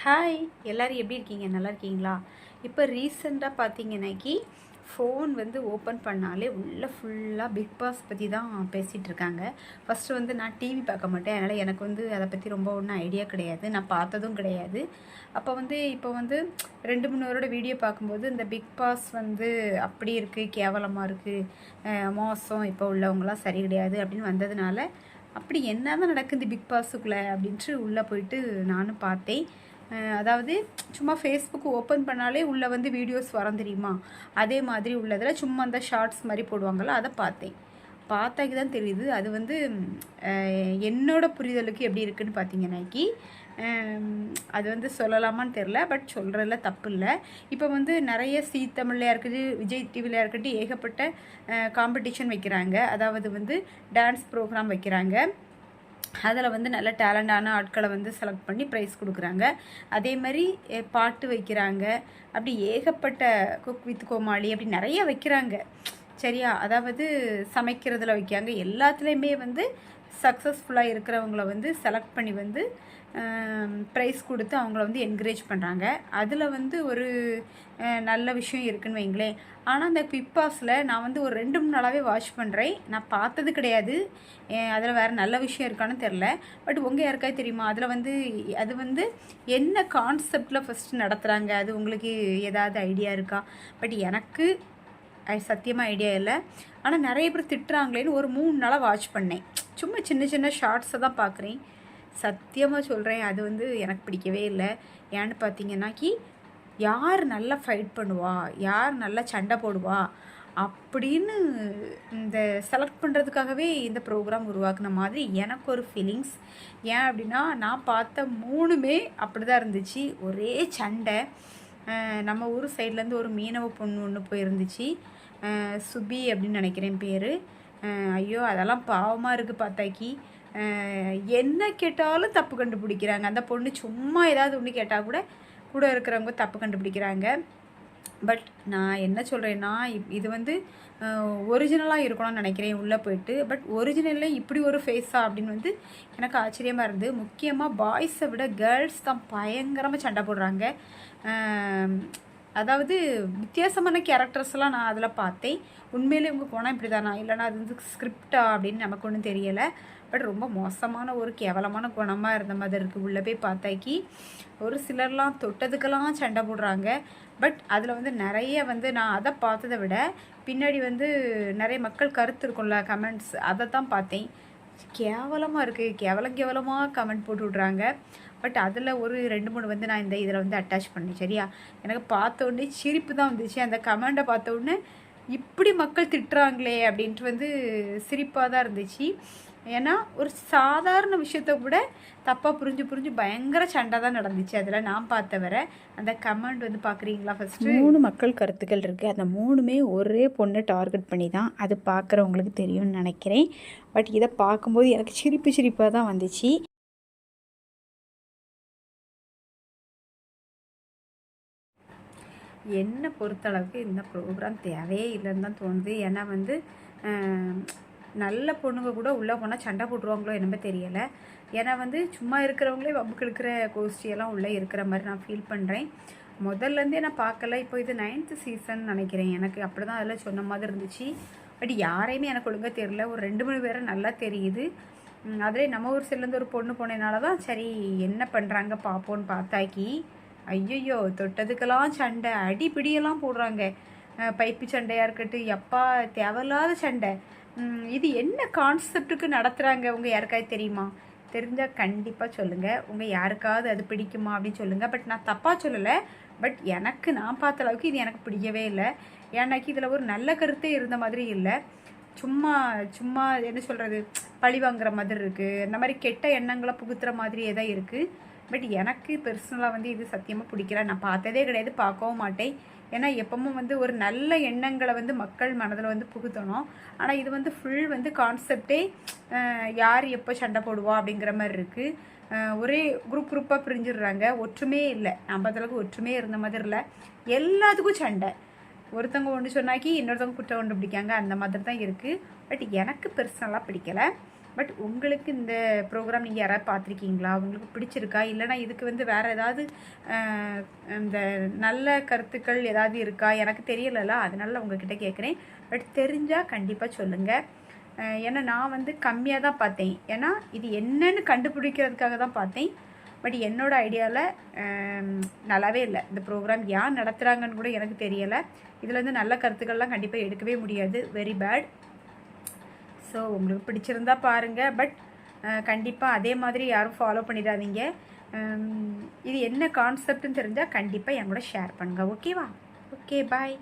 Hi, எல்லோரும் எப்படி இருக்கீங்க? நல்லா இருக்கீங்களா? இப்போ ரீசெண்டாக பார்த்தீங்கன்னாக்கி ஃபோன் வந்து ஓப்பன் பண்ணாலே உள்ள ஃபுல்லாக பிக் பாஸ் பற்றி தான் பேசிகிட்டு இருக்காங்க. ஃபஸ்ட்டு வந்து நான் டிவி பார்க்க மாட்டேன். அதனால் எனக்கு வந்து அதை பற்றி ரொம்ப ஒன்றும் ஐடியா கிடையாது. நான் பார்த்ததும் கிடையாது. இப்போ வந்து 2-3 பேரோட வீடியோ பார்க்கும்போது இந்த பிக் பாஸ் வந்து அப்படி இருக்குது, கேவலமாக இருக்குது, மோசம், இப்போ உள்ளவங்களாம் சரி கிடையாது அப்படின்னு வந்ததுனால அப்படி என்ன தான் நடக்குது பிக் பாஸுக்குள்ளே அப்படின்ட்டு உள்ளே போயிட்டு நானும் பார்த்தேன். அதாவது சும்மா ஃபேஸ்புக் ஓப்பன் பண்ணாலே உள்ளே வந்து வீடியோஸ் வரும் தெரியுமா? அதே மாதிரி உள்ளதில் சும்மா அந்த ஷார்ட்ஸ் மாதிரி போடுவாங்கள்ல, அதை பார்த்தேன். பார்த்தாக்கி தான் தெரியுது அது வந்து என்னோட புரிதலுக்கு எப்படி இருக்குதுன்னு பார்த்தீங்கன்னாக்கி, அது வந்து சொல்லலாமான்னு தெரில. பட் சொல்கிறதுல தப்பு இல்லை. இப்போ வந்து நிறைய தமிழ்லையாக இருக்குது, விஜய் டிவிலையாக இருக்கட்டும், ஏகப்பட்ட காம்படிஷன் வைக்கிறாங்க. அதாவது வந்து டான்ஸ் ப்ரோக்ராம் வைக்கிறாங்க. அதில் வந்து நல்ல டேலண்டான ஆட்களை வந்து செலக்ட் பண்ணி ப்ரைஸ் கொடுக்குறாங்க. அதே மாதிரி பாட்டு வைக்கிறாங்க. அப்படி ஏகப்பட்ட குக் வித் கோமாளி அப்படி நிறைய வைக்கிறாங்க. சரியா? அதாவது சமைக்கிறதுல வைக்காங்க. எல்லாத்துலேயுமே வந்து சக்ஸஸ்ஃபுல்லாக இருக்கிறவங்கள வந்து செலக்ட் பண்ணி வந்து ப்ரைஸ் கொடுத்து அவங்கள வந்து என்கரேஜ் பண்ணுறாங்க. அதில் வந்து ஒரு நல்ல விஷயம் இருக்குதுன்னு வைங்களேன். ஆனால் அந்த பிக் பாஸில் நான் வந்து ஒரு 2-3 நாளாகவே வாட்ச் பண்ணுறேன். நான் பார்த்தது கிடையாது. அதில் வேறு நல்ல விஷயம் இருக்கான்னு தெரில. பட் உங்கள் யாருக்காவது தெரியுமா? அதில் வந்து அது வந்து என்ன கான்செப்டில் ஃபஸ்ட்டு நடத்துகிறாங்க? அது உங்களுக்கு ஏதாவது ஐடியா இருக்கா? பட் எனக்கு சத்தியமாக ஐடியா இல்லை. ஆனால் நிறைய பேர் திட்டுறாங்களேன்னு ஒரு 3 நாளாக வாட்ச் பண்ணேன். சும்மா சின்ன சின்ன ஷார்ட்ஸை தான் பார்க்குறேன். சத்தியமாக சொல்கிறேன், அது வந்து எனக்கு பிடிக்கவே இல்லை. ஏன்னு பார்த்தீங்கன்னாக்கி, யார் நல்லா ஃபைட் பண்ணுவா, யார் நல்லா சண்டை போடுவா அப்படின்னு இந்த செலக்ட் பண்ணுறதுக்காகவே இந்த ப்ரோக்ராம் உருவாக்குன மாதிரி எனக்கு ஒரு ஃபீலிங்ஸ். ஏன் அப்படின்னா, நான் பார்த்த 3மே அப்படி தான் இருந்துச்சு. ஒரே சண்டை. நம்ம ஊர் சைட்லேருந்து ஒரு மீனவ பொண்ணு ஒன்று போயிருந்துச்சு, சுபி அப்படின்னு நினைக்கிறேன் பேர். ஐயோ, அதெல்லாம் பாவமாக இருக்குது பார்த்தாக்கி. என்ன கேட்டாலும் தப்பு கண்டுபிடிக்கிறாங்க. அந்த பொண்ணு சும்மா ஏதாவது ஒன்று கேட்டால் கூட இருக்கிறவங்க தப்பு கண்டுபிடிக்கிறாங்க. பட் நான் என்ன சொல்கிறேன்னா, இது வந்து ஒரிஜினலாக இருக்கணும்னு நினைக்கிறேன் உள்ளே போயிட்டு. பட் ஒரிஜினலில் இப்படி ஒரு ஃபேஸா அப்படின்னு வந்து எனக்கு ஆச்சரியமாக இருந்தது. முக்கியமாக பாய்ஸை விட கேர்ள்ஸ் தான் பயங்கரமாக சண்டை போடுறாங்க. அதாவது வித்தியாசமான கேரக்டர்ஸ்லாம் நான் அதில் பார்த்தேன். உண்மையிலே உங்கள் குணம் இப்படி தானா, இல்லைனா அது வந்து ஸ்கிரிப்டா அப்படின்னு நமக்கு ஒன்றும் தெரியலை. பட் ரொம்ப மோசமான ஒரு கேவலமான குணமாக இருந்த மாதிரி இருக்குது. உள்ளே போய் பார்த்தாக்கி ஒரு சிலர்லாம் தொட்டதுக்கெல்லாம் சண்டை போடுறாங்க. பட் அதில் வந்து நிறைய வந்து நான் அதை பார்த்ததை விட பின்னாடி வந்து நிறைய மக்கள் கருத்து இருக்கும்ல, கமெண்ட்ஸ், அதை தான் பார்த்தேன். கேவலமாக இருக்குது. கேவலமாக கமெண்ட் போட்டு விட்றாங்க. பட் அதில் ஒரு 2-3 வந்து நான் இதில் வந்து அட்டாச் பண்ணேன். சரியா? எனக்கு பார்த்த உடனே சிரிப்பு தான் வந்துச்சு. அந்த கமெண்ட்டை பார்த்த உடனே இப்படி மக்கள் திட்டுறாங்களே அப்படின்ட்டு வந்து சிரிப்பாக தான் இருந்துச்சு. ஏன்னா ஒரு சாதாரண விஷயத்த கூட தப்பாக புரிஞ்சு பயங்கர சண்டை தான் நடந்துச்சு. அதில் நான் பார்த்த வர அந்த கமெண்ட் வந்து பார்க்குறீங்களா? ஃபஸ்ட்டு 3 மக்கள் கருத்துக்கள் இருக்குது. அந்த 3மே ஒரே பொண்ணை டார்கெட் பண்ணி தான் அது பார்க்குறவங்களுக்கு தெரியும்னு நினைக்கிறேன். பட் இதை பார்க்கும்போது எனக்கு சிரிப்பாக தான் வந்துச்சு. என்னை பொறுத்தளவுக்கு இந்த ப்ரோக்ராம் தேவையே இல்லைன்னு தான் தோணுது. ஏன்னா வந்து நல்ல பொண்ணுங்க கூட உள்ளே போனால் சண்டை போட்டுருவாங்களோ என்னமே தெரியலை. ஏன்னா வந்து சும்மா இருக்கிறவங்களே வம்புக்கு இருக்கிற கோஷ்டியெல்லாம் உள்ளே இருக்கிற மாதிரி நான் ஃபீல் பண்ணுறேன். முதல்லேருந்தே நான் பார்க்கல. இப்போ இது 9th சீசன் நினைக்கிறேன். எனக்கு அப்படி தான் அதில் சொன்ன மாதிரி இருந்துச்சு. பட் யாரையுமே எனக்கு ஒழுங்காக தெரியல. ஒரு 2-3 பேரை நல்லா தெரியுது. அதிலே நம்ம ஊர் சைட்லேருந்து ஒரு பொண்ணு போனதுனால தான் சரி என்ன பண்ணுறாங்க பார்ப்போன்னு பார்த்தாக்கி, ஐயையோ, தொட்டதுக்கெல்லாம் சண்டை, அடிப்பிடியெல்லாம் போடுறாங்க. பைப்பு சண்டையாக இருக்கட்டும், எப்பா தேவையில்லாத சண்டை. இது என்ன கான்செப்டுக்கு நடத்துகிறாங்க? உங்கள் யாருக்காவது தெரியுமா? தெரிஞ்சால் கண்டிப்பாக சொல்லுங்கள். உங்கள் யாருக்காவது அது பிடிக்குமா அப்படின்னு சொல்லுங்கள். பட் நான் தப்பாக சொல்லலை. பட் எனக்கு நான் பார்த்த அளவுக்கு இது எனக்கு பிடிக்கவே இல்லை. ஏன்னாக்கி இதில் ஒரு நல்ல கருத்தே இருந்த மாதிரி இல்லை. சும்மா என்ன சொல்கிறது, பழி வாங்குற மாதிரி இருக்குது. இந்த மாதிரி கெட்ட எண்ணங்களை புகுத்துற மாதிரியே தான் இருக்குது. பட் எனக்கு பர்சனலாக வந்து இது சத்தியமாக பிடிக்கல. நான் பார்த்ததே கிடையாது, பார்க்கவும் மாட்டேன். ஏன்னா எப்பவும் வந்து ஒரு நல்ல எண்ணங்களை வந்து மக்கள் மனதில் வந்து புகுத்தணும். ஆனால் இது வந்து ஃபுல் வந்து கான்செப்டே யார் எப்போ சண்டை போடுவா அப்படிங்கிற மாதிரி இருக்குது. ஒரே குரூப்பாக பிரிஞ்சிடுறாங்க. ஒற்றுமையே இல்லை. நம்ம அளவுக்கு ஒற்றுமையே இருந்த மாதிரி இல்லை. எல்லாத்துக்கும் சண்டை. ஒருத்தவங்க ஒன்று சொன்னாக்கி இன்னொருத்தவங்க குற்றம் கண்டுபிடிக்காங்க. அந்த மாதிரி தான் இருக்குது. பட் எனக்கு பர்சனலாக பிடிக்கலை. பட் உங்களுக்கு இந்த ப்ரோக்ராம் நீங்கள் யாராவது பார்த்துருக்கீங்களா, உங்களுக்கு பிடிச்சிருக்கா, இல்லைனா இதுக்கு வந்து வேறு ஏதாவது இந்த நல்ல கருத்துக்கள் ஏதாவது இருக்கா, எனக்கு தெரியலைல்ல, அதனால உங்ககிட்ட கேட்குறேன். பட் தெரிஞ்சால் கண்டிப்பாக சொல்லுங்கள். ஏன்னா நான் வந்து கம்மியாக தான் பார்த்தேன், ஏன்னா இது என்னன்னு கண்டுபிடிக்கிறதுக்காக தான் பார்த்தேன். பட் என்னோடய ஐடியாவில் நல்லாவே இல்லை. இந்த ப்ரோக்ராம் யார் நடத்துகிறாங்கன்னு கூட எனக்கு தெரியலை. இதில் வந்து நல்ல கருத்துக்கள்லாம் கண்டிப்பாக எடுக்கவே முடியாது. Very bad. ஸோ உங்களுக்கு பிடிச்சிருந்தா பாருங்கள். பட் கண்டிப்பாக அதே மாதிரி யாரும் ஃபாலோ பண்ணிடாதீங்க. இது என்ன கான்செப்ட்னு தெரிஞ்சால் கண்டிப்பாக என் கூட ஷேர் பண்ணுங்கள். ஓகேவா? ஓகே, பாய்.